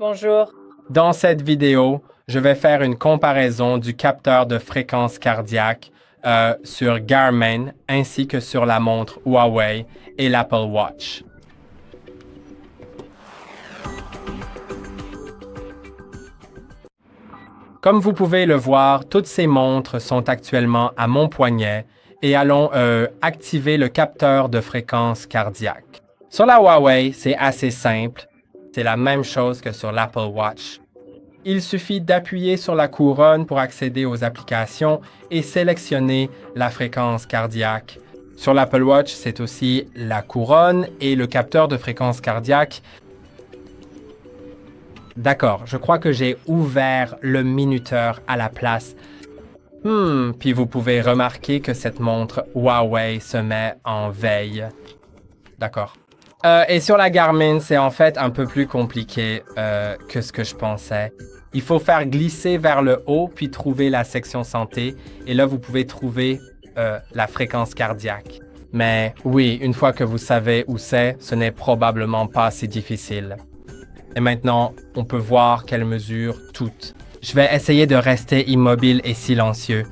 Bonjour. Dans cette vidéo, je vais faire une comparaison du capteur de fréquence cardiaque sur Garmin ainsi que sur la montre Huawei et l'Apple Watch. Comme vous pouvez le voir, toutes ces montres sont actuellement à mon poignet et allons activer le capteur de fréquence cardiaque. Sur la Huawei, c'est assez simple. C'est la même chose que sur l'Apple Watch. Il suffit d'appuyer sur la couronne pour accéder aux applications et sélectionner la fréquence cardiaque. Sur l'Apple Watch, c'est aussi la couronne et le capteur de fréquence cardiaque. D'accord, je crois que j'ai ouvert le minuteur à la place. Puis vous pouvez remarquer que cette montre Huawei se met en veille. D'accord. Et sur la Garmin, c'est en fait un peu plus compliqué que ce que je pensais. Il faut faire glisser vers le haut, puis trouver la section santé. Et là, vous pouvez trouver la fréquence cardiaque. Mais oui, une fois que vous savez où c'est, ce n'est probablement pas si difficile. Et maintenant, on peut voir qu'elle mesure toutes. Je vais essayer de rester immobile et silencieux.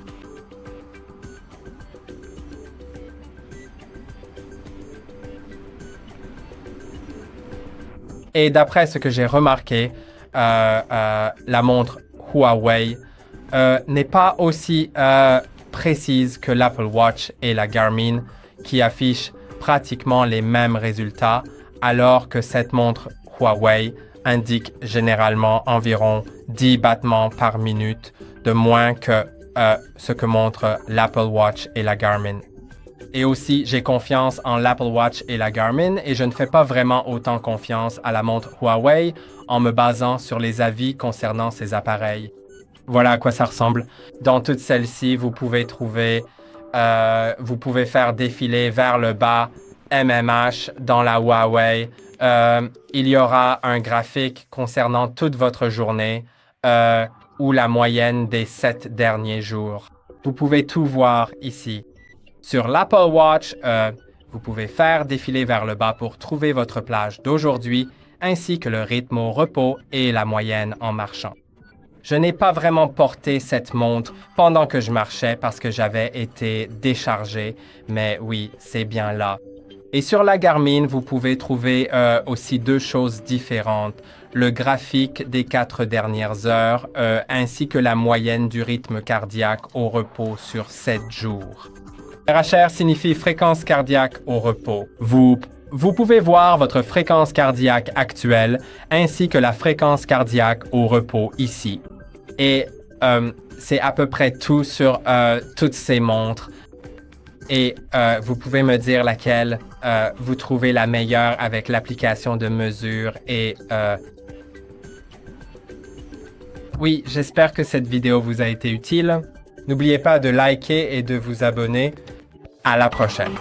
Et d'après ce que j'ai remarqué, la montre Huawei n'est pas aussi précise que l'Apple Watch et la Garmin qui affichent pratiquement les mêmes résultats, alors que cette montre Huawei indique généralement environ 10 battements par minute de moins que ce que montre l'Apple Watch et la Garmin. Et aussi, j'ai confiance en l'Apple Watch et la Garmin et je ne fais pas vraiment autant confiance à la montre Huawei en me basant sur les avis concernant ces appareils. Voilà à quoi ça ressemble. Dans toutes celles-ci, vous pouvez faire défiler vers le bas MMH dans la Huawei. Il y aura un graphique concernant toute votre journée ou la moyenne des 7 derniers jours. Vous pouvez tout voir ici. Sur l'Apple Watch, vous pouvez faire défiler vers le bas pour trouver votre plage d'aujourd'hui, ainsi que le rythme au repos et la moyenne en marchant. Je n'ai pas vraiment porté cette montre pendant que je marchais parce que j'avais été déchargé, mais oui, c'est bien là. Et sur la Garmin, vous pouvez trouver aussi deux choses différentes. Le graphique des 4 dernières heures, ainsi que la moyenne du rythme cardiaque au repos sur 7 jours. RHR signifie fréquence cardiaque au repos. Vous pouvez voir votre fréquence cardiaque actuelle ainsi que la fréquence cardiaque au repos ici. Et c'est à peu près tout sur toutes ces montres. Et vous pouvez me dire laquelle vous trouvez la meilleure avec l'application de mesure et... Oui, j'espère que cette vidéo vous a été utile. N'oubliez pas de liker et de vous abonner. À la prochaine.